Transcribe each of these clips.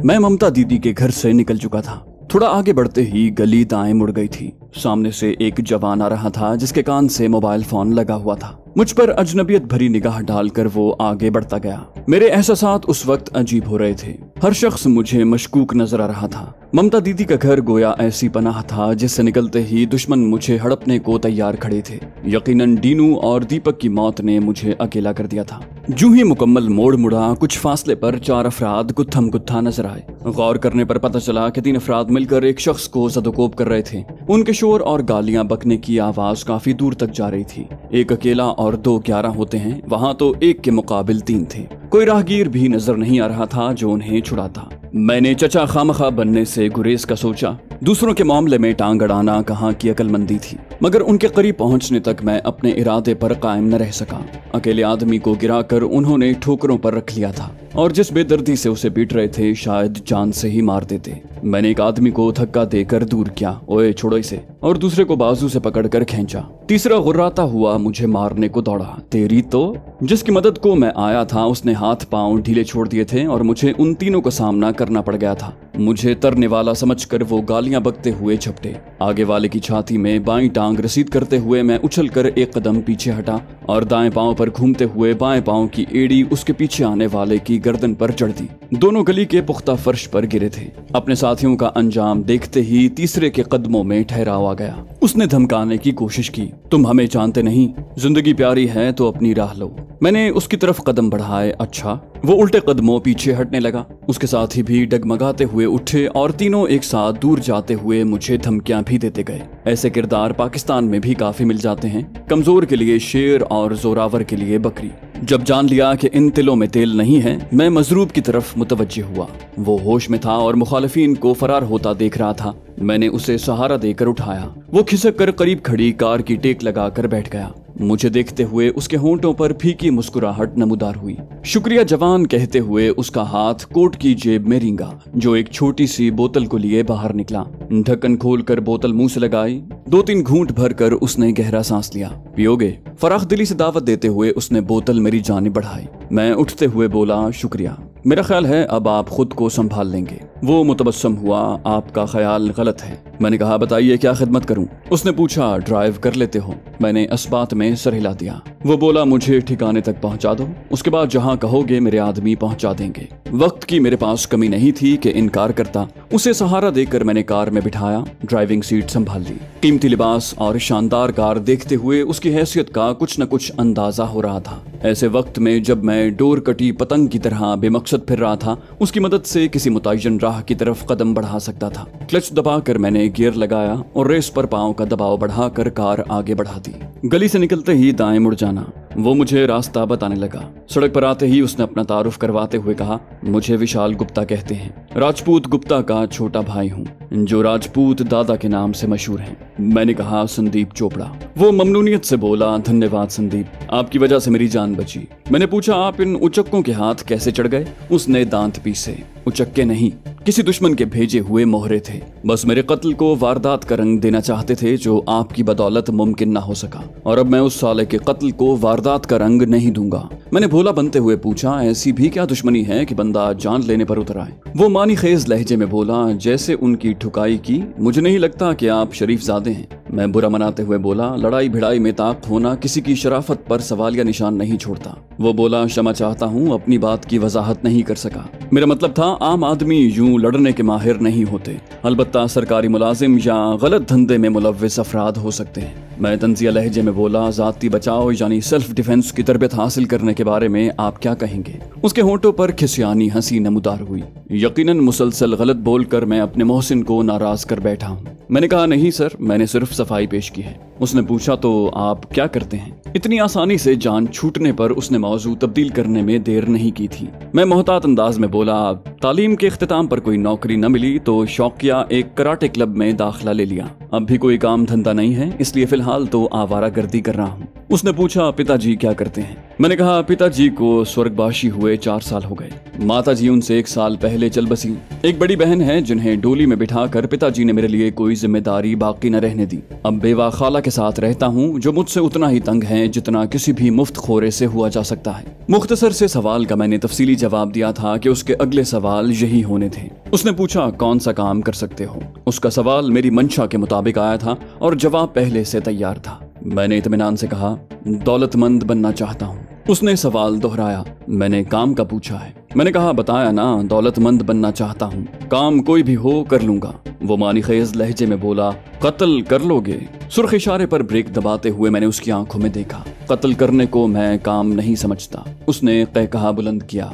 मैं ममता दीदी के घर से निकल चुका था। थोड़ा आगे बढ़ते ही गली दाएं मुड़ गई थी। सामने से एक जवान आ रहा था जिसके कान से मोबाइल फोन लगा हुआ था। मुझ पर अजनबियत भरी निगाह डालकर वो आगे बढ़ता गया। मेरे एहसासात उस वक्त अजीब हो रहे थे। हर शख्स मुझे मशकूक नजर आ रहा था। ममता दीदी का घर गोया ऐसी पनाह था जिससे निकलते ही दुश्मन मुझे हड़पने को तैयार खड़े थे। यकीनन डीनू और दीपक की मौत ने मुझे अकेला कर दिया था। जूं ही मुकम्मल मोड़ मुड़ा, कुछ फासले पर 4 अफराद गुत्थम गुत्था नजर आए। गौर करने पर पता चला कि 3 अफराद मिलकर एक शख्स को सदुकोप कर रहे थे। उनके शोर और गालियां बकने की आवाज काफी दूर तक जा रही थी। एक अकेला और 2 11 होते हैं, वहां तो 1 के मुकाबिल 3 थे। कोई राहगीर भी नजर नहीं आ रहा था जो उन्हें छुड़ाता। मैंने चचा खामखा बनने से गुरेज का सोचा। दूसरों के मामले में टांग अड़ाना कहाँ की अक्लमंदी थी, मगर उनके करीब पहुंचने तक मैं अपने इरादे पर कायम न रह सका। अकेले आदमी को गिराकर उन्होंने ठोकरों पर रख लिया था और जिस बेदर्दी से उसे पीट रहे थे शायद जान से ही मार देते। मैंने एक आदमी को धक्का देकर दूर किया, ओए छोड़ो इसे, और दूसरे को बाजू से पकड़कर खींचा। तीसरा गुर्राता हुआ मुझे मारने को दौड़ा। तेरी तो जिसकी मदद को मैं आया था उसने हाथ पांव ढीले छोड़ दिए थे और मुझे उन तीनों का सामना करना पड़ गया था। मुझे तरने वाला समझकर वो गालियां बकते हुए झपटे। आगे वाले की छाती में बाईं टांग रसीद करते हुए मैं उछलकर 1 कदम पीछे हटा और दाएं पांव पर घूमते हुए बाएं पांव की एड़ी उसके पीछे आने वाले की गर्दन पर जड़ दी। दोनों गली के पुख्ता फर्श पर गिरे थे। अपने साथियों का अंजाम देखते ही तीसरे के कदमों में ठहराव आ गया। उसने धमकाने की कोशिश की, तुम हमें जानते नहीं, जिंदगी प्यारी है तो अपनी राह लो। मैंने उसकी तरफ कदम बढ़ाए। अच्छा। वो उल्टे कदमों पीछे हटने लगा। उसके साथी भी डगमगाते हुए उठे और तीनों एक साथ दूर जाते हुए मुझे धमकियां भी देते गए। ऐसे किरदार पाकिस्तान में भी काफी मिल जाते हैं, कमजोर के लिए शेर और जोरावर के लिए बकरी। जब जान लिया कि इन तिलों में तेल नहीं है, मैं मजरूब की तरफ मुतवज्जे हुआ। वो होश में था और मुखालिफिन को फरार होता देख रहा था। मैंने उसे सहारा देकर उठाया। वो खिसक कर करीब खड़ी कार की टेक लगाकर बैठ गया। मुझे देखते हुए उसके होंठों पर फीकी मुस्कुराहट नमूदार हुई। शुक्रिया जवान कहते हुए उसका हाथ कोट की जेब में रींगा, जो एक छोटी सी बोतल को लिए बाहर निकला। ढक्कन खोलकर बोतल मुंह से लगाई। 2-3 घूंट भरकर उसने गहरा सांस लिया। पियोगे? फराख दिली से दावत देते हुए उसने बोतल मेरी जानिब बढ़ाई। मैं उठते हुए बोला, शुक्रिया, मेरा ख्याल है अब आप खुद को संभाल लेंगे। वो मुतबस्सम हुआ, आपका ख्याल गलत है। मैंने कहा, बताइए क्या खिदमत करूं? उसने पूछा, ड्राइव कर लेते हो? मैंने इस्बात में सर हिला दिया। वो बोला, मुझे ठिकाने तक पहुंचा दो, उसके बाद जहां कहोगे मेरे आदमी पहुंचा देंगे। वक्त की मेरे पास कमी नहीं थी कि इनकार करता। उसे सहारा देकर मैंने कार में बिठाया, ड्राइविंग सीट संभाल ली। कीमती लिबास और शानदार कार देखते हुए उसकी हैसियत का कुछ न कुछ अंदाजा हो रहा था। ऐसे वक्त में जब मैं डोर कटी पतंग की तरह बेमकसद फिर रहा था, उसकी मदद से किसी मुतय्यन राह की तरफ कदम बढ़ा सकता था। क्लच दबाकर मैंने गियर लगाया और रेस पर पांव का दबाव बढ़ाकर कार आगे बढ़ा दी। गली से निकलते ही दाएं मुड़ जाना। वो मुझे रास्ता बताने लगा। सड़क पर आते ही उसने अपना तारुफ करवाते हुए कहा, मुझे विशाल गुप्ता कहते हैं, राजपूत गुप्ता का छोटा भाई हूँ, जो राजपूत दादा के नाम से मशहूर हैं। मैंने कहा, संदीप चोपड़ा। वो ममनूनियत से बोला, धन्यवाद संदीप, आपकी वजह से मेरी जान बची। मैंने पूछा, आप इन उचक्कों के हाथ कैसे चढ़ गए? उसने दांत पीसे। उचक्के नहीं, किसी दुश्मन के भेजे हुए मोहरे थे। बस मेरे कत्ल को वारदात का रंग देना चाहते थे जो आपकी बदौलत मुमकिन ना हो सका, और अब मैं उस साले के कत्ल को वारदात का रंग नहीं दूंगा। मैंने भोला बनते हुए पूछा, ऐसी भी क्या दुश्मनी है कि बंदा जान लेने पर उतर आए? वो मानी खेज लहजे में बोला, जैसे उनकी ठुकाई की, मुझे नहीं लगता कि आप शरीफ ज़ादे हैं। मैं बुरा मनाते हुए बोला, लड़ाई भिड़ाई में ताकत होना किसी की शराफत पर सवाल या निशान नहीं छोड़ता। वो बोला, क्षमा चाहता हूँ, अपनी बात की वजाहत नहीं कर सका। मेरा मतलब था, आम आदमी यूं लड़ने के माहिर नहीं होते, अलबत्ता सरकारी मुलाजिम या गलत धंधे में मुलव्विस अफराद हो सकते हैं। मैं तंजिया लहजे में बोला, जाती बचाओ यानी सेल्फ डिफेंस की तरबियत हासिल करने के बारे में आप क्या कहेंगे? उसके होंठों पर खिसियानी हंसी नमूदार हुई। यकीनन मुसलसल गलत बोलकर मैं अपने मोहसिन को नाराज कर बैठा हूँ। मैंने कहा, नहीं सर, मैंने सिर्फ सफाई पेश की है। उसने पूछा, तो आप क्या करते हैं? इतनी आसानी से जान छूटने पर उसने मौजू तब्दील करने में देर नहीं की थी। मैं मोहतात अंदाज में बोला, तालीम के इख्तिताम पर कोई नौकरी न मिली तो शौकिया एक कराटे क्लब में दाखिला ले लिया। अब भी कोई काम धंधा नहीं है, इसलिए फिलहाल तो आवारा गर्दी कर रहा हूँ। उसने पूछा, पिताजी क्या करते हैं? मैंने कहा पिताजी को स्वर्गवासी हुए 4 साल हो गए। माताजी उनसे 1 साल पहले चल बसी। एक बड़ी बहन है जिन्हें डोली में बिठाकर पिताजी ने मेरे लिए कोई जिम्मेदारी बाकी न रहने दी। अब बेवा खाला के साथ रहता हूँ जो मुझसे उतना ही तंग है जितना किसी भी मुफ्त खोरे से हुआ जा सकता है। मुख्तसर से सवाल का मैंने तफसीली जवाब दिया था कि उसके अगले सवाल यही होने थे। उसने पूछा कौन सा काम कर सकते हो। उसका सवाल मेरी मंशा के मुताबिक आया था और जवाब पहले से तैयार था। मैंने इत्मीनान से कहा दौलतमंद बनना चाहता हूँ। उसने सवाल दोहराया। मैंने काम का पूछा है। मैंने कहा बताया ना, दौलतमंद बनना चाहता हूँ, काम कोई भी हो कर लूंगा। वो मानीखेज लहजे में बोला कत्ल कर लोगे। सुर्ख इशारे पर ब्रेक दबाते हुए मैंने उसकी आंखों में देखा। कत्ल करने को मैं काम नहीं समझता। उसने कहकहा बुलंद किया।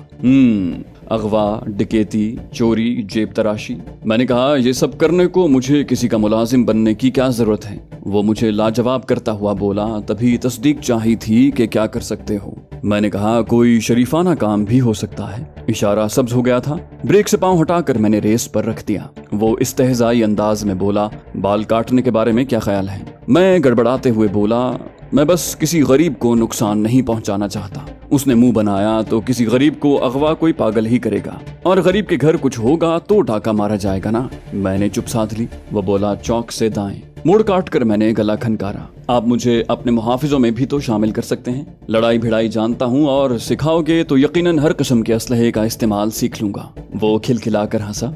अगवा, डकैती, चोरी, जेब तराशी। मैंने कहा ये सब करने को मुझे किसी का मुलाजिम बनने की क्या जरूरत है। वो मुझे लाजवाब करता हुआ बोला तभी तस्दीक चाही थी कि क्या कर सकते हो। मैंने कहा कोई शरीफाना काम भी हो सकता है। इशारा सब्ज हो गया था। ब्रेक से पांव हटाकर मैंने रेस पर रख दिया। वो इस्तेहजाई अंदाज में बोला बाल काटने के बारे में क्या ख्याल है। मैं गड़बड़ाते हुए बोला मैं बस किसी गरीब को नुकसान नहीं पहुंचाना चाहता। उसने मुंह बनाया तो किसी गरीब को अगवा कोई पागल ही करेगा और गरीब के घर कुछ होगा तो डाका मारा जाएगा ना। मैंने चुप साध ली। वो बोला चौक से दाएं। मोड़ काट कर मैंने गला खनकारा। आप मुझे अपने मुहाफिजों में भी तो शामिल कर सकते हैं। लड़ाई भिड़ाई जानता हूँ और सिखाओगे तो यकीनन हर किस्म के असलहे का इस्तेमाल सीख लूंगा। वो खिलखिलाकर हंसा।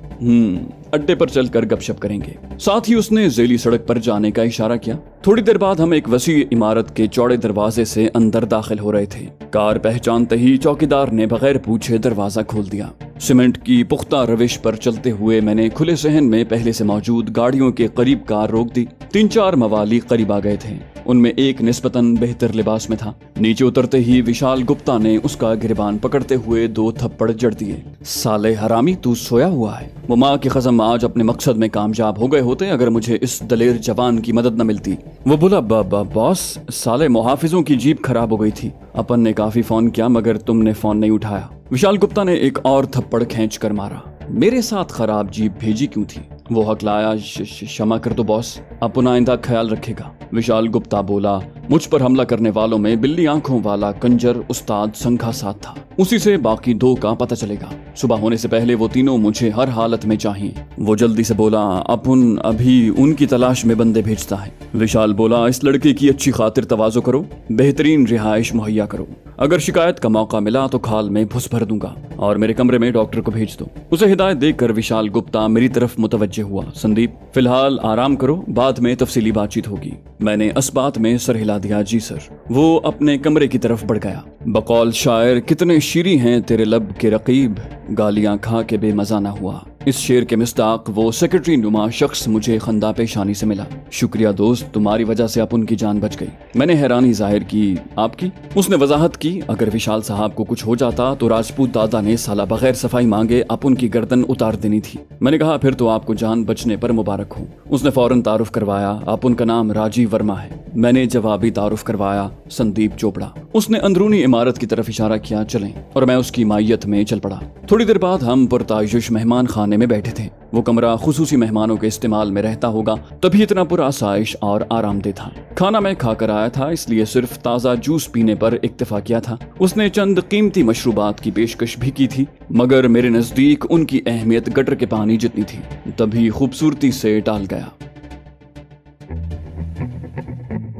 अड्डे पर चलकर गपशप करेंगे। साथ ही उसने जेली सड़क पर जाने का इशारा किया। थोड़ी देर बाद हम एक वसी इमारत के चौड़े दरवाजे से अंदर दाखिल हो रहे थे। कार पहचानते ही चौकीदार ने बगैर पूछे दरवाजा खोल दिया। सीमेंट की पुख्ता रविश पर चलते हुए मैंने खुले सहन में पहले से मौजूद गाड़ियों के करीब कार रोक दी। 3-4 मवाली करीब आ गए थे। उनमें एक निस्बतन बेहतर लिबास में था। नीचे उतरते ही विशाल गुप्ता ने उसका गिरबान पकड़ते हुए 2 थप्पड़ जड़ दिए। साले हरामी तू सोया हुआ है। वो माँ की कसम आज अपने मकसद में कामयाब हो गए होते अगर मुझे इस दलेर जवान की मदद न मिलती। वो बोला बॉस साले मुहाफिजों की जीप खराब हो गई थी। अपन ने काफी फोन किया मगर तुमने फोन नहीं उठाया। विशाल गुप्ता ने एक और थप्पड़ खींच कर मारा। मेरे साथ खराब जीप भेजी क्यों थी। वो हकलाया क्षमा कर दो बॉस, अपन आइंदा ख्याल रखेगा। विशाल गुप्ता बोला मुझ पर हमला करने वालों में बिल्ली आंखों वाला कंजर उस्ताद संघा साथ था। उसी से बाकी 2 का पता चलेगा। सुबह होने से पहले वो तीनों मुझे हर हालत में चाहिए। वो जल्दी से बोला अपन अभी उनकी तलाश में बंदे भेजता है। विशाल बोला इस लड़के की अच्छी खातिर तवाज़ो करो, बेहतरीन रिहाइश मुहैया करो। अगर शिकायत का मौका मिला तो खाल में भुस भर दूंगा और मेरे कमरे में डॉक्टर को भेज दो। उसे हिदायत देकर विशाल गुप्ता मेरी तरफ मुतवज्जे हुआ। संदीप फिलहाल आराम करो, बाद में तफसीली बातचीत होगी। मैंने असबात में सर हिला दिया जी सर। वो अपने कमरे की तरफ बढ़ गया। बकौल शायर कितने शीरी हैं तेरे लब के रकीब, गालियां खा के बेमजा ना हुआ। इस शेर के मिस्ताक वो सेक्रेटरी नुमा शख्स मुझे खंदा पेशानी से मिला। शुक्रिया दोस्त, तुम्हारी वजह से अपन की जान बच गई। मैंने हैरानी जाहिर की। आपकी? उसने वजाहत की अगर विशाल साहब को कुछ हो जाता तो राजपूत दादा ने साला बगैर सफाई मांगे अपन की गर्दन उतार देनी थी। मैंने कहा फिर तो आपको जान बचने पर मुबारक हो। उसने फौरन तारुफ करवाया अपन का नाम राजीव वर्मा है। मैंने जवाबी तारुफ करवाया संदीप चोपड़ा। उसने अंदरूनी इमारत की तरफ इशारा किया चलें और मैं उसकी मायत में चल पड़ा। थोड़ी देर बाद हम पुरतायुश मेहमान खाने में बैठे थे। वो कमरा खुसूसी मेहमानों के इस्तेमाल में रहता होगा तभी इतना पुरआसाइश और आरामदेह था। खाना मैं खाकर आया था इसलिए सिर्फ ताज़ा जूस पीने पर इक्तफा किया था। उसने चंद कीमती मशरूबात की पेशकश भी की थी मगर मेरे नजदीक उनकी अहमियत गटर के पानी जितनी थी। तभी खूबसूरती से टाल गया।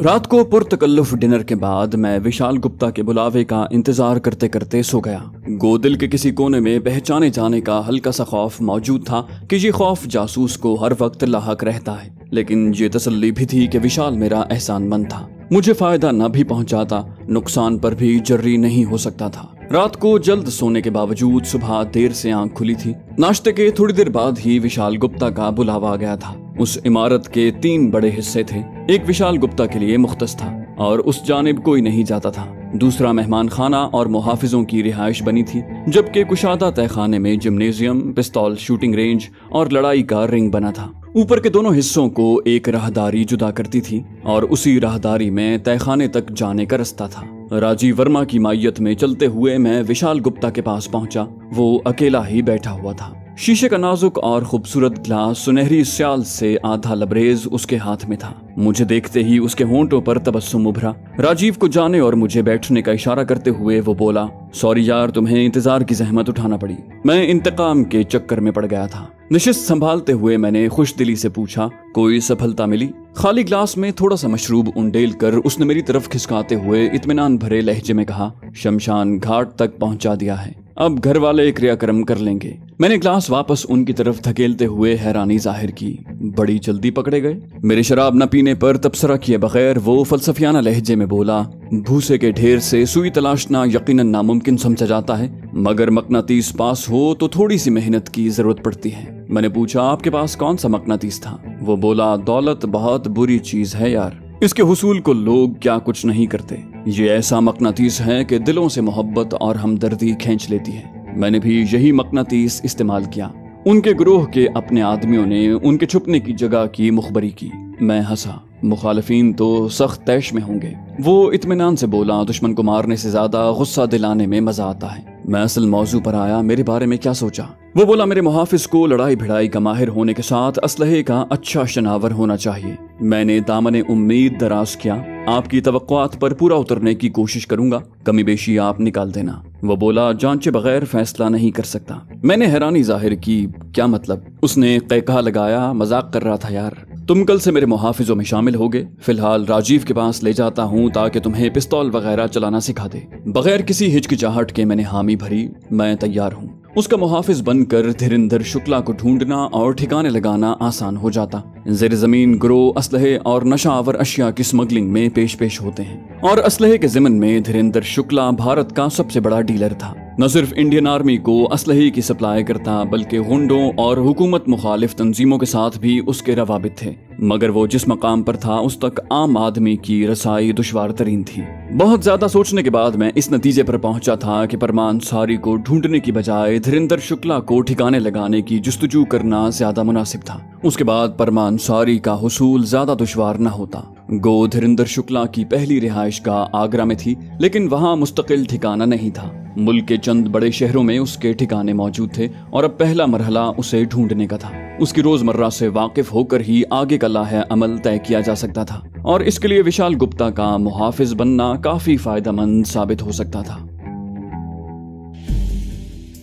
रात को पुरतकल्लुफ डिनर के बाद मैं विशाल गुप्ता के बुलावे का इंतजार करते करते सो गया। गोदिल के किसी कोने में पहचाने जाने का हल्का सा खौफ मौजूद था कि ये खौफ जासूस को हर वक्त लाहक रहता है, लेकिन ये तसल्ली भी थी कि विशाल मेरा एहसानमंद था। मुझे फायदा न भी पहुंचाता, नुकसान पर भी जर्री नहीं हो सकता था। रात को जल्द सोने के बावजूद सुबह देर से आंख खुली थी। नाश्ते के थोड़ी देर बाद ही विशाल गुप्ता का बुलावा आ गया था। उस इमारत के 3 बड़े हिस्से थे। एक विशाल गुप्ता के लिए मुख्तस था और उस जानिब कोई नहीं जाता था। दूसरा मेहमान खाना और मुहाफिजों की रिहाइश बनी थी, जबकि कुशादा तहखाने में जिम्नेजियम, पिस्तौल शूटिंग रेंज और लड़ाई का रिंग बना था। ऊपर के दोनों हिस्सों को एक राहदारी जुदा करती थी और उसी राहदारी में तहखाने तक जाने का रास्ता था। राजीव वर्मा की मायत में चलते हुए मैं विशाल गुप्ता के पास पहुंचा। वो अकेला ही बैठा हुआ था। शीशे का नाजुक और खूबसूरत ग्लास सुनहरी स्याल से आधा लबरेज उसके हाथ में था। मुझे देखते ही उसके होंठों पर तबस्सुम उभरा। राजीव को जाने और मुझे बैठने का इशारा करते हुए वो बोला, सॉरी यार, तुम्हें इंतजार की जहमत उठाना पड़ी। मैं इंतकाम के चक्कर में पड़ गया था। नशिस्त संभालते हुए मैंने खुश दिली से पूछा, कोई सफलता मिली? खाली ग्लास में थोड़ा सा मशरूब उंडेल कर उसने मेरी तरफ खिसकाते हुए इत्मीनान भरे लहजे में कहा, शमशान घाट तक पहुंचा दिया है, अब घर वाले क्रियाक्रम कर लेंगे। मैंने ग्लास वापस उनकी तरफ धकेलते हुए हैरानी जाहिर की। बड़ी जल्दी पकड़े गए? मेरे शराब न पीने पर तबसरा किए बगैर वो फलसफियाना लहजे में बोला, भूसे के ढेर से सुई तलाशना यकीनन नामुमकिन समझा जाता है, मगर मकनातीस पास हो तो थोड़ी सी मेहनत की जरूरत पड़ती है। मैंने पूछा, आपके पास कौन सा मकनातीस था? वो बोला, दौलत बहुत बुरी चीज है यार, इसके हुसूल को लोग क्या कुछ नहीं करते। ये ऐसा मकनातीस है कि दिलों से मोहब्बत और हमदर्दी खींच लेती है। मैंने भी यही मकनातीस इस्तेमाल किया। उनके ग्रोह के अपने आदमियों ने उनके छुपने की जगह की मुखबरी की। मैं हंसा। मुखालिफिन तो सख्त तैश में होंगे। वो इत्मीनान से बोला, दुश्मन को मारने से ज्यादा गुस्सा दिलाने में मजा आता है। मैं असल मौजू पर आया, मेरे बारे में क्या सोचा? वो बोला, मेरे मुहाफिज को लड़ाई भिड़ाई का माहिर होने के साथ असलहे का अच्छा शनावर होना चाहिए। मैंने दामने उम्मीद दराज किया, आपकी तवक्कुआत पर पूरा उतरने की कोशिश करूंगा, कमी बेशी आप निकाल देना। वो बोला, जांचे बगैर फैसला नहीं कर सकता। मैंने हैरानी जाहिर की, क्या मतलब? उसने कैकहा लगाया, मजाक कर रहा था यार, तुम कल से मेरे मुहाफिजों में शामिल होगे। फिलहाल राजीव के पास ले जाता हूँ ताकि तुम्हें पिस्तौल वगैरह चलाना सिखा दे। बगैर किसी हिचकिचाहट के मैंने हामी भरी, मैं तैयार हूँ। उसका मुहाफिज बनकर धीरेंद्र शुक्ला को ढूंढना और ठिकाने लगाना आसान हो जाता। ज़ेर ज़मीन ग्रोह असलहे और नशावर अशिया की स्मगलिंग में पेश होते हैं और असलहे के ज़िमन में धीरेंद्र शुक्ला भारत का सबसे बड़ा डीलर था। न सिर्फ इंडियन आर्मी को असलहे की सप्लाई करता, बल्कि गुंडों और हुकूमत मुखालिफ तंजीमों के साथ भी उसके रवाबित थे। मगर वो जिस मकाम पर था उस तक आम आदमी की रसाई दुश्वार तरीन थी। बहुत ज्यादा सोचने के बाद मैं इस नतीजे पर पहुंचा था कि परमान सारी को ढूंढने की बजाय धीरेंद्र शुक्ला को ठिकाने लगाने की जुस्तजू करना ज्यादा मुनासिब था। उसके बाद परमान सारी का हुसूल ज्यादा दुश्वार न होता। गो धीरेंद्र शुक्ला की पहली रिहाइश का आगरा में थी, लेकिन वहाँ मुस्तकिल ठिकाना नहीं था। मुल्क के चंद बड़े शहरों में उसके ठिकाने मौजूद थे और अब पहला मरहला उसे ढूंढने का था। उसकी रोजमर्रा से वाकिफ होकर ही आगे का लाहे अमल तय किया जा सकता था और इसके लिए विशाल गुप्ता का मुहाफिज बनना काफी फायदेमंद साबित हो सकता था।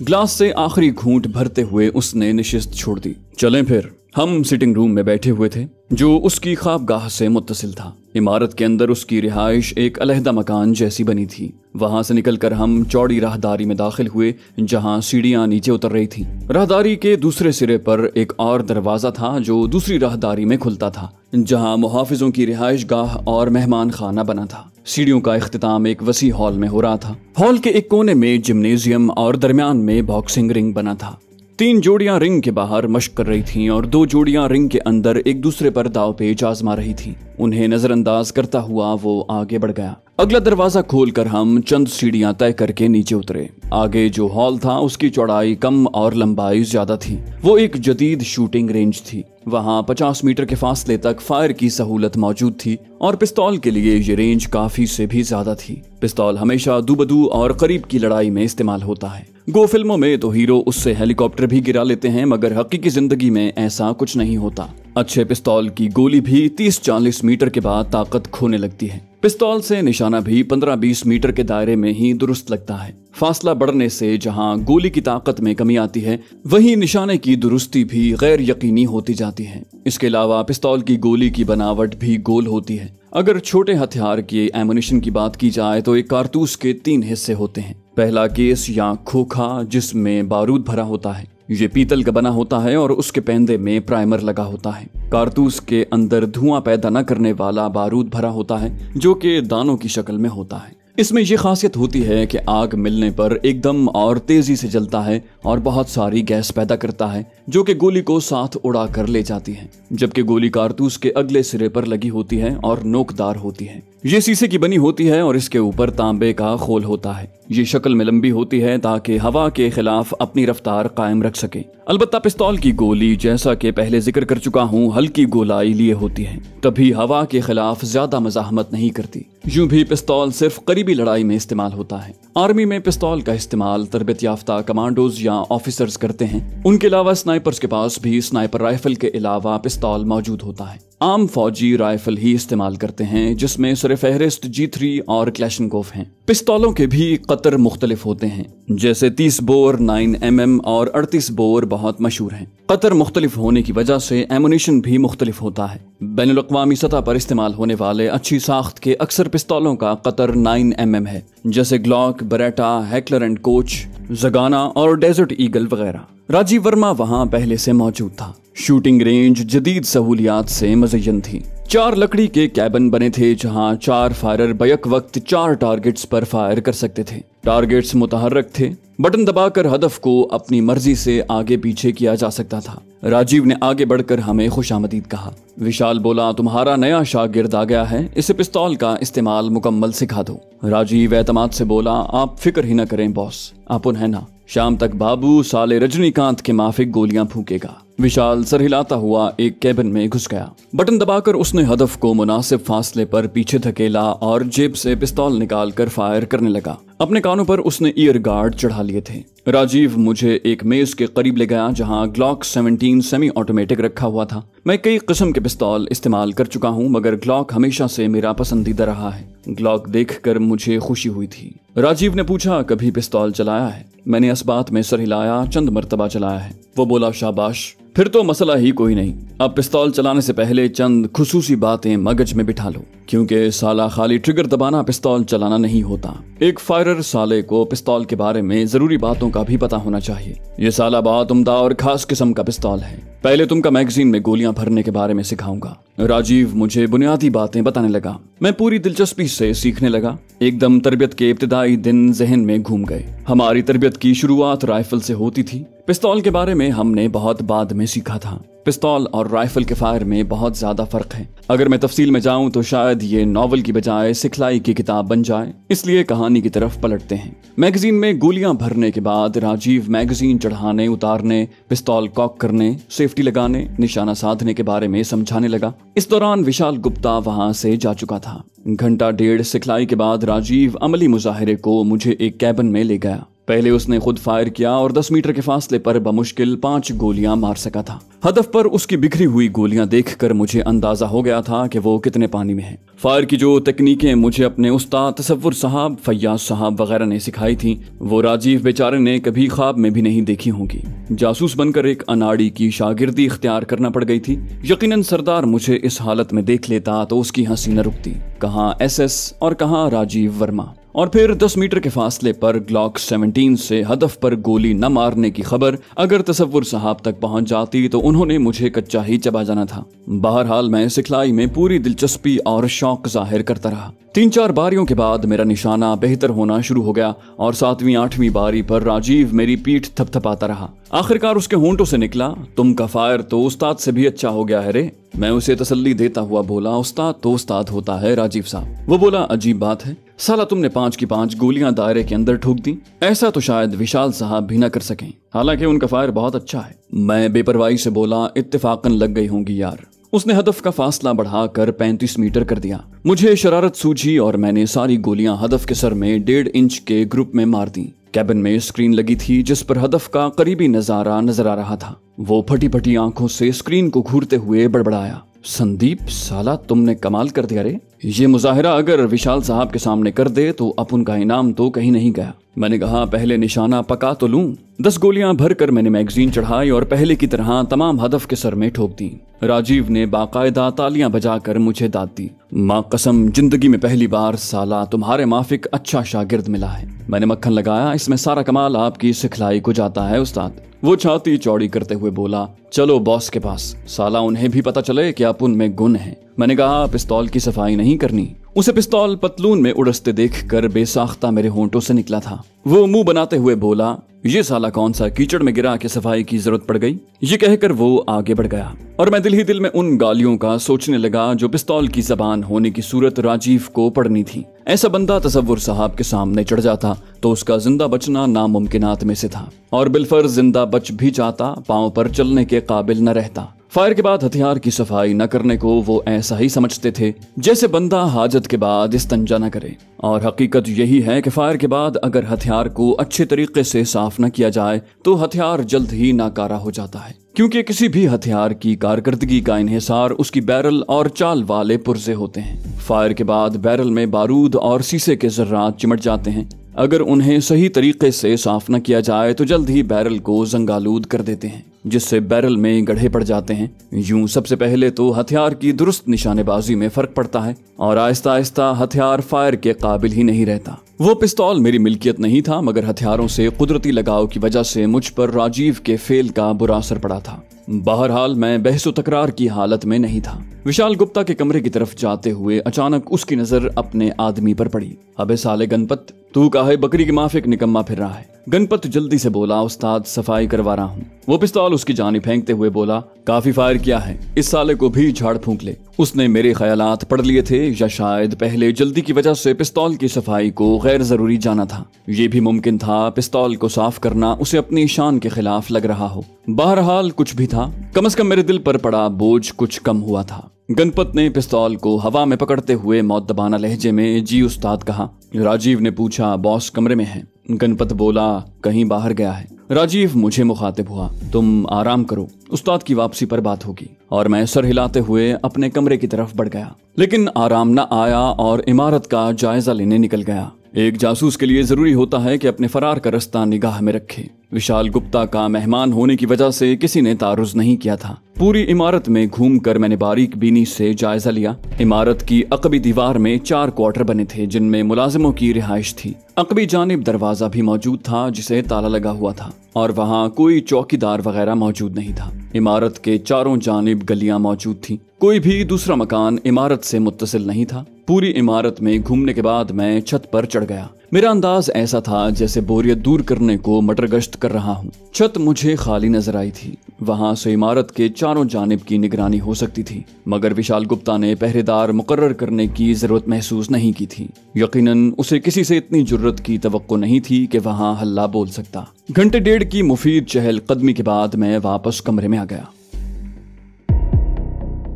ग्लास से आखिरी घूंट भरते हुए उसने नशिस्त छोड़ दी। चलें फिर। हम सिटिंग रूम में बैठे हुए थे जो उसकी ख्वाबगाह से मुत्तसिल था। इमारत के अंदर उसकी रिहाइश एक अलहदा मकान जैसी बनी थी। वहां से निकलकर हम चौड़ी राहदारी में दाखिल हुए जहां सीढ़ियां नीचे उतर रही थीं। राहदारी के दूसरे सिरे पर एक और दरवाजा था जो दूसरी राहदारी में खुलता था, जहां मुहाफिजों की रिहाइश गाह और मेहमान खाना बना था। सीढ़ियों का इख्तिताम एक वसी हॉल में हो रहा था। हॉल के एक कोने में जिम्नेजियम और दरमियान में बॉक्सिंग रिंग बना था। 3 जोड़ियां रिंग के बाहर मशक कर रही थीं और 2 जोड़ियां रिंग के अंदर एक दूसरे पर दाव पेच आजमा रही थीं। उन्हें नजरअंदाज करता हुआ वो आगे बढ़ गया। अगला दरवाजा खोलकर हम चंद सीढ़ियां तय करके नीचे उतरे। आगे जो हॉल था उसकी चौड़ाई कम और लंबाई ज्यादा थी। वो एक जदीद शूटिंग रेंज थी। वहां 50 मीटर के फासले तक फायर की सहूलत मौजूद थी और पिस्तौल के लिए ये रेंज काफी से भी ज्यादा थी। पिस्तौल हमेशा दूबदू और करीब की लड़ाई में इस्तेमाल होता है। गो फिल्मों में तो हीरो उससे हेलीकॉप्टर भी गिरा लेते हैं, मगर हकीकी जिंदगी में ऐसा कुछ नहीं होता। अच्छे पिस्तौल की गोली भी 30-40 मीटर के बाद ताकत खोने लगती है। पिस्तौल से निशाना भी 15-20 मीटर के दायरे में ही दुरुस्त लगता है। फासला बढ़ने से जहां गोली की ताकत में कमी आती है, वहीं निशाने की दुरुस्ती भी गैर यकीनी होती जाती है। इसके अलावा पिस्तौल की गोली की बनावट भी गोल होती है। अगर छोटे हथियार के एमुनिशन की बात की जाए तो एक कारतूस के 3 हिस्से होते हैं। पहला केस या खोखा जिसमें बारूद भरा होता है। ये पीतल का बना होता है और उसके पेंदे में प्राइमर लगा होता है। कारतूस के अंदर धुआं पैदा न करने वाला बारूद भरा होता है जो कि दानों की शक्ल में होता है। इसमें यह खासियत होती है कि आग मिलने पर एकदम और तेजी से जलता है और बहुत सारी गैस पैदा करता है जो कि गोली को साथ उड़ा कर ले जाती है, जबकि गोली कारतूस के अगले सिरे पर लगी होती है और नोकदार होती है। ये शीशे की बनी होती है और इसके ऊपर तांबे का खोल होता है। ये शक्ल में लंबी होती है ताकि हवा के खिलाफ अपनी रफ्तार कायम रख सके। अलबत्ता पिस्तौल की गोली, जैसा कि पहले जिक्र कर चुका हूँ, हल्की गोलाई लिए होती है, तभी हवा के खिलाफ ज्यादा मज़ाहमत नहीं करती। यूं भी पिस्तौल सिर्फ करीबी लड़ाई में इस्तेमाल होता है। आर्मी में पिस्तौल का इस्तेमाल तरबियत याफ्ता कमांडोज या ऑफिसर्स करते हैं। उनके अलावा स्नाइपर्स के पास भी स्नाइपर राइफल के अलावा पिस्तौल मौजूद होता है। आम फौजी राइफल ही इस्तेमाल करते हैं, जिसमें सरफहरिस्त G3 और क्लैशनकोफ हैं। पिस्तौलों के भी कतर मुख्तलिफ होते हैं, जैसे 30 बोर, 9mm और 38 बोर बहुत मशहूर हैं। कतर मुख्तलिफ होने की वजह से एमुनिशन भी मुख्तलिफ होता है। बैनुल अक़वामी सतह पर इस्तेमाल होने वाले अच्छी साख्त के अक्सर पिस्तौलों का कतर 9mm है, जैसे Glock, Bareta, heckler and coach, जगाना और डेजर्ट ईगल वगैरह। राजीव वर्मा वहां पहले से मौजूद था। शूटिंग रेंज जदीद सहूलियात से मुज़य्यन थी। 4 लकड़ी के कैबिन बने थे, जहां 4 फायरर बैक वक्त 4 टारगेट्स पर फायर कर सकते थे। टारगेट्स मुतहर्रक थे, बटन दबाकर हदफ को अपनी मर्जी से आगे पीछे किया जा सकता था। राजीव ने आगे बढ़कर हमें खुशामदीद कहा। विशाल बोला, तुम्हारा नया शागिर्द आ गया है, इसे पिस्तौल का इस्तेमाल मुकम्मल सिखा दो। राजीव एतमाद से बोला, आप फिक्र ही न करें बॉस, अपन है ना। शाम तक बाबू साले रजनीकांत के माफिक गोलियां फूकेगा। विशाल सर हिलाता हुआ एक कैबिन में घुस गया। बटन दबाकर उसने हदफ को मुनासिब फासले पर पीछे धकेला और जेब से पिस्तौल निकालकर फायर करने लगा। अपने कानों पर उसने ईयर गार्ड चढ़ा लिए थे। राजीव मुझे एक मेज के करीब ले गया, जहां ग्लॉक 17 सेमी ऑटोमेटिक रखा हुआ था। मैं कई किस्म के पिस्तौल इस्तेमाल कर चुका हूं, मगर ग्लॉक हमेशा से मेरा पसंदीदा रहा है। ग्लॉक देखकर मुझे खुशी हुई थी। राजीव ने पूछा, कभी पिस्तौल चलाया है? मैंने इस बात में सर हिलाया, चंद मर्तबा चलाया है। वो बोला, शाबाश, फिर तो मसला ही कोई नहीं। अब पिस्तौल चलाने से पहले चंद खुसूसी बातें मगज में बिठा लो, क्योंकि साला खाली ट्रिगर दबाना पिस्तौल चलाना नहीं होता। एक फायरर साले को पिस्तौल के बारे में जरूरी बातों का भी पता होना चाहिए। ये साला बहुत उम्दा और खास किस्म का पिस्तौल है। पहले तुमका मैगजीन में गोलियां भरने के बारे में सिखाऊंगा। राजीव मुझे बुनियादी बातें बताने लगा। मैं पूरी दिलचस्पी से सीखने लगा। एकदम तरबियत के इब्तिदाई दिन जहन में घूम गए। हमारी तरबियत की शुरुआत राइफल से होती थी। पिस्तौल के बारे में हमने बहुत बाद में सीखा था। पिस्तौल और राइफल के फायर में बहुत ज्यादा फर्क है। अगर मैं तफसील में जाऊं तो शायद ये नॉवल की बजाय सिखलाई की किताब बन जाए, इसलिए कहानी की तरफ पलटते हैं। मैगजीन में गोलियां भरने के बाद राजीव मैगजीन चढ़ाने, उतारने, पिस्तौल कॉक करने, सेफ्टी लगाने, निशाना साधने के बारे में समझाने लगा। इस दौरान विशाल गुप्ता वहां से जा चुका था। घंटा डेढ़ सिखलाई के बाद राजीव अमली मुजाहिरे को मुझे एक कैबिन में ले गया। पहले उसने खुद फायर किया और 10 मीटर के फासले पर बमुश्किल 5 गोलियां मार सका था। हदफ पर उसकी बिखरी हुई गोलियां देखकर मुझे अंदाजा हो गया था कि वो कितने पानी में है। फायर की जो तकनीकें मुझे अपने उस्ताद तसव्वुर साहब, फैयाज साहब वगैरह ने सिखाई थी, वो राजीव बेचारे ने कभी ख्वाब में भी नहीं देखी होंगी। जासूस बनकर एक अनाड़ी की शागिर्दी इख्तियार करना पड़ गई थी। यकीनन सरदार मुझे इस हालत में देख लेता तो उसकी हंसी न रुकती। कहाँ SS और कहाँ राजीव वर्मा। और फिर 10 मीटर के फासले पर ग्लॉक 17 से हदफ पर गोली न मारने की खबर अगर तसव्वुर साहब तक पहुंच जाती तो उन्होंने मुझे कच्चा ही चबा जाना था। बहरहाल मैं सिखलाई में पूरी दिलचस्पी और शौक जाहिर करता रहा। 3-4 बारियों के बाद मेरा निशाना बेहतर होना शुरू हो गया और 7वीं-8वीं बारी पर राजीव मेरी पीठ थपथपाता रहा। आखिरकार उसके होंठों से निकला, तुम का फायर तो उस्ताद से भी अच्छा हो गया है रे। मैं उसे तसल्ली देता हुआ बोला, उस्ताद तो उस्ताद होता है राजीव साहब। वो बोला, अजीब बात है, साला तुमने 5 की 5 गोलियां दायरे के अंदर ठोक दी। ऐसा तो शायद विशाल साहब भी न कर सकें, हालांकि उनका फायर बहुत अच्छा है। मैं बेपरवाही से बोला, इत्तेफाकन लग गई होंगी यार। उसने हदफ का फासला बढ़ाकर 35 मीटर कर दिया। मुझे शरारत सूझी और मैंने सारी गोलियां हदफ के सर में 1.5 इंच के ग्रुप में मार दी। कैबिन में स्क्रीन लगी थी जिस पर हदफ का करीबी नजारा नजर आ रहा था। वो फटी फटी आंखों से स्क्रीन को घूरते हुए बड़बड़ाया, संदीप साला तुमने कमाल कर दिया रे। ये मुजाहिरा अगर विशाल साहब के सामने कर दे तो अपन का इनाम तो कहीं नहीं गया। मैंने कहा, पहले निशाना पका तो लूं। 10 गोलियां भरकर मैंने मैगजीन चढ़ाई और पहले की तरह तमाम हदफ के सर में ठोक दी। राजीव ने बाकायदा तालियां बजाकर मुझे दाद दी। माँ कसम, जिंदगी में पहली बार साला तुम्हारे माफिक अच्छा शागिर्द मिला है। मैंने मक्खन लगाया, इसमें सारा कमाल आपकी सिखलाई को जाता है उस्ताद। वो छाती चौड़ी करते हुए बोला, चलो बॉस के पास, साला उन्हें भी पता चले कि आप उनमें गुण है। मैंने कहा, पिस्तौल की सफाई नहीं करनी। उसे पिस्तौल पतलून में उड़सते देखकर बेसाख्ता मेरे होंठों से निकला था। वो मुंह बनाते हुए बोला, ये साला कौन सा कीचड़ में गिरा के सफाई की जरूरत पड़ गई। ये कहकर वो आगे बढ़ गया और मैं दिल ही दिल में उन गालियों का सोचने लगा जो पिस्तौल की जबान होने की सूरत राजीव को पड़नी थी। ऐसा बंदा तसव्वुर साहब के सामने चढ़ जाता तो उसका जिंदा बचना नामुमकिनात में से था, और बिलफर्ज जिंदा बच भी जाता पांव पर चलने के काबिल न रहता। फायर के बाद हथियार की सफाई न करने को वो ऐसा ही समझते थे जैसे बंदा हाजत के बाद इस्तंजा न करे, और हकीकत यही है कि फायर के बाद अगर हथियार को अच्छे तरीके से साफ न किया जाए तो हथियार जल्द ही नाकारा हो जाता है, क्योंकि किसी भी हथियार की कारकर्दगी का इन्हिसार उसकी बैरल और चाल वाले पुर्जे होते हैं। फायर के बाद बैरल में बारूद और शीशे के जर्रात चिमट जाते हैं। अगर उन्हें सही तरीके से साफ न किया जाए तो जल्द ही बैरल को जंगालूद कर देते हैं, जिससे बैरल में गड्ढे पड़ जाते हैं। यूं सबसे पहले तो हथियार की दुरुस्त निशानेबाजी में फर्क पड़ता है और आहिस्ता आहिस्ता हथियार फायर के काबिल ही नहीं रहता। वो पिस्तौल मेरी मिल्कियत नहीं था, मगर हथियारों से कुदरती लगाव की वजह से मुझ पर राजीव के फेल का बुरा असर पड़ा था। बहरहाल मैं बहसो तकरार की हालत में नहीं था। विशाल गुप्ता के कमरे की तरफ जाते हुए अचानक उसकी नजर अपने आदमी पर पड़ी। अबे साले गणपत, तू काहे बकरी की माफिक निकम्मा फिर रहा है? गणपत जल्दी से बोला, उस्ताद सफाई करवा रहा हूँ। वो पिस्तौल उसकी जानी फेंकते हुए बोला, काफी फायर किया है, इस साले को भी झाड़ फूंक ले। उसने मेरे ख्यालात पढ़ लिए थे, या शायद पहले जल्दी की वजह से पिस्तौल की सफाई को गैर जरूरी जाना था। ये भी मुमकिन था पिस्तौल को साफ करना उसे अपनी शान के खिलाफ लग रहा हो। बहरहाल कुछ भी था, कम से कम मेरे दिल पर पड़ा बोझ कुछ कम हुआ था। गणपत ने पिस्तौल को हवा में पकड़ते हुए मौद्दबाना लहजे में जी उस्ताद कहा। राजीव ने पूछा, बॉस कमरे में है? गणपत बोला, कहीं बाहर गया है। राजीव मुझे मुखातिब हुआ, तुम आराम करो, उस्ताद की वापसी पर बात होगी। और मैं सर हिलाते हुए अपने कमरे की तरफ बढ़ गया, लेकिन आराम न आया और इमारत का जायजा लेने निकल गया। एक जासूस के लिए जरूरी होता है कि अपने फरार का रास्ता निगाह में रखे। विशाल गुप्ता का मेहमान होने की वजह से किसी ने तारुज नहीं किया था। पूरी इमारत में घूमकर मैंने बारीक बीनी से जायजा लिया। इमारत की अकबी दीवार में 4 क्वार्टर बने थे जिनमें मुलाजिमों की रिहाइश थी। अकबी जानिब दरवाजा भी मौजूद था जिसे ताला लगा हुआ था, और वहाँ कोई चौकीदार वगैरह मौजूद नहीं था। इमारत के चारों जानिब गलियां मौजूद थी। कोई भी दूसरा मकान इमारत से मुत्तसिल नहीं था। पूरी इमारत में घूमने के बाद मैं छत पर चढ़ गया। मेरा अंदाज ऐसा था जैसे बोरियत दूर करने को मटर गश्त कर रहा हूँ। छत मुझे खाली नजर आई थी। वहां से इमारत के चारों जानिब की निगरानी हो सकती थी, मगर विशाल गुप्ता ने पहरेदार मुकर्रर करने की जरूरत महसूस नहीं की थी। यकीनन उसे किसी से इतनी जुर्रत की तवक्को नहीं थी कि वहां हल्ला बोल सकता। घंटे डेढ़ की मुफीद चहल कदमी के बाद मैं वापस कमरे में आ गया।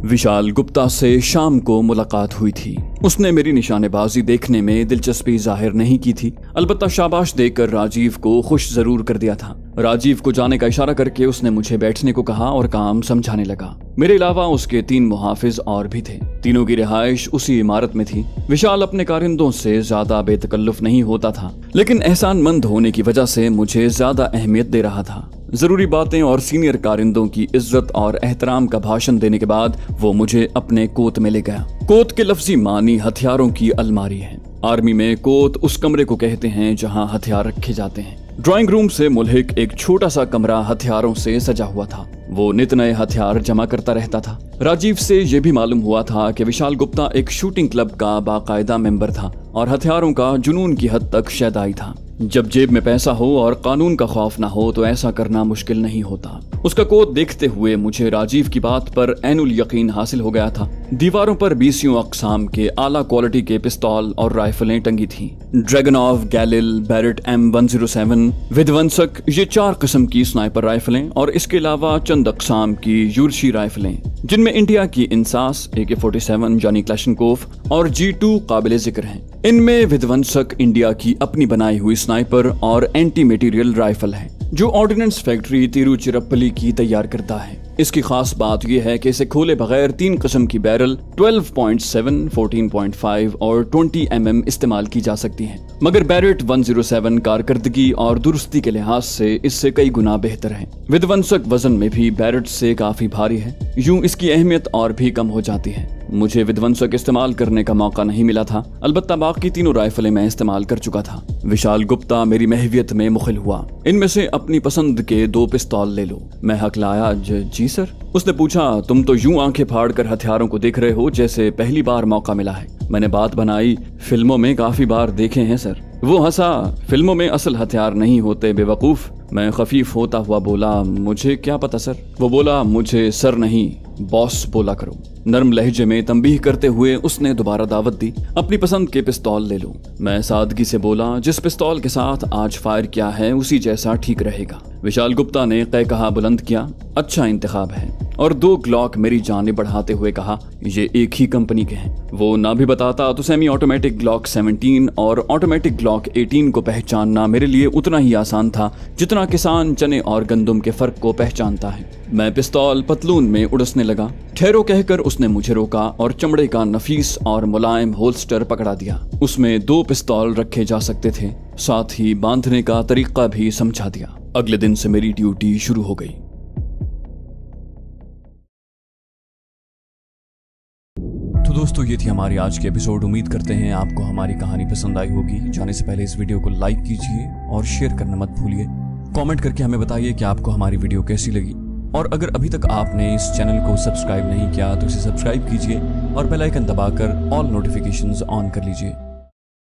विशाल गुप्ता से शाम को मुलाकात हुई थी। उसने मेरी निशानेबाजी देखने में दिलचस्पी जाहिर नहीं की थी, अलबत्ता शाबाश देकर राजीव को खुश जरूर कर दिया था। राजीव को जाने का इशारा करके उसने मुझे बैठने को कहा और काम समझाने लगा। मेरे अलावा उसके 3 मुहाफिज और भी थे। तीनों की रिहाइश उसी इमारत में थी। विशाल अपने कारिंदों से ज्यादा बेतकल्लुफ नहीं होता था, लेकिन एहसानमंद होने की वजह से मुझे ज्यादा अहमियत दे रहा था। जरूरी बातें और सीनियर कारिंदों की इज्जत और एहतराम का भाषण देने के बाद वो मुझे अपने कोत में ले गया। कोत के लफ्जी मानी हथियारों की अलमारी है। आर्मी में कोत उस कमरे को कहते हैं जहां हथियार रखे जाते हैं। ड्राइंग रूम से मुल्हिक एक छोटा सा कमरा हथियारों से सजा हुआ था। वो नित नए हथियार जमा करता रहता था। राजीव से यह भी मालूम हुआ था कि विशाल गुप्ता एक शूटिंग क्लब का बाकायदा मेंबर था और हथियारों का जुनून की हद तक शैदाई था। जब जेब में पैसा हो और कानून का खौफ ना हो तो ऐसा करना मुश्किल नहीं होता। उसका कोड देखते हुए मुझे राजीव की बात पर ऐनुल यकीन हासिल हो गया था। दीवारों पर 20 अक़साम के आला क्वालिटी के पिस्तौल और राइफलें टंगी थीं। ड्रैगनॉव, गैलिल, बैरेट M107, विध्वंसक, ये 4 किस्म की स्नाइपर राइफलें और इसके अलावा चंद अक़साम की यूर्शी राइफलें, जिनमें इंडिया की इंसास, AK-47 यानी क्लैशनकोफ और G2 काबिल जिक्र हैं। इनमें विध्वंसक इंडिया की अपनी बनाई हुई स्नाइपर और एंटी मटेरियल राइफल है, जो ऑर्डिनेंस फैक्ट्री तिरुचिरापल्ली की तैयार करता है। इसकी खास बात यह है कि इसे खोले बगैर 3 किस्म की बैरल 12.7, 14.5 और 20 mm इस्तेमाल की जा सकती हैं। मगर बैरेट 107 कारकर्दगी और दुरुस्ती के लिहाज से इससे कई गुना बेहतर है। विध्वंसक वजन में भी बैरेट से काफी भारी है, यूं इसकी अहमियत और भी कम हो जाती है। मुझे विध्वंसक इस्तेमाल करने का मौका नहीं मिला था, अलबत्ता बाकी तीनों राइफलें मैं इस्तेमाल कर चुका था। विशाल गुप्ता मेरी महवियत में मुखिल हुआ। इनमें से अपनी पसंद के 2 पिस्तौल ले लो। मैं हकलाया, जी सर। उसने पूछा, तुम तो यूं आंखें फाड़ कर हथियारों को देख रहे हो जैसे पहली बार मौका मिला है। मैंने बात बनाई, फिल्मों में काफी बार देखे हैं सर। वो हंसा, फिल्मों में असल हथियार नहीं होते बेवकूफ, मैं खफीफ होता हुआ बोला, मुझे क्या पता सर। वो बोला, मुझे सर नहीं बॉस बोला करो। नर्म लहजे में तंबीह करते हुए उसने दोबारा दावत दी, अपनी पसंद के पिस्तौल ले लो। मैं सादगी से बोला, जिस पिस्तौल के साथ आज फायर किया है उसी जैसा ठीक रहेगा। विशाल गुप्ता ने कहा बुलंद किया, अच्छा इंतखाब है। और 2 ग्लॉक मेरी जाने बढ़ाते हुए कहा, ये एक ही कंपनी के हैं। वो ना भी बताता तो सेमी ऑटोमेटिक ग्लॉक 17 और ऑटोमेटिक ग्लॉक 18 को पहचानना मेरे लिए उतना ही आसान था जितना किसान चने और गंदुम के फर्क को पहचानता है। मैं पिस्तौल पतलून में उड़सने लगा। ठहरो कहकर उसने मुझे रोका और चमड़े का नफीस और मुलायम होल्स्टर पकड़ा दिया। उसमें 2 पिस्तौल रखे जा सकते थे, साथ ही बांधने का तरीका भी समझा दिया। अगले दिन से मेरी ड्यूटी शुरू हो गई। तो दोस्तों, ये थी हमारी आज की एपिसोड। उम्मीद करते हैं आपको हमारी कहानी पसंद आई होगी। जाने से पहले इस वीडियो को लाइक कीजिए और शेयर करना मत भूलिए। कमेंट करके हमें बताइए कि आपको हमारी वीडियो कैसी लगी। और अगर अभी तक आपने इस चैनल को सब्सक्राइब नहीं किया तो इसे सब्सक्राइब कीजिए और बेल आइकन दबाकर ऑल नोटिफिकेशंस ऑन कर लीजिए।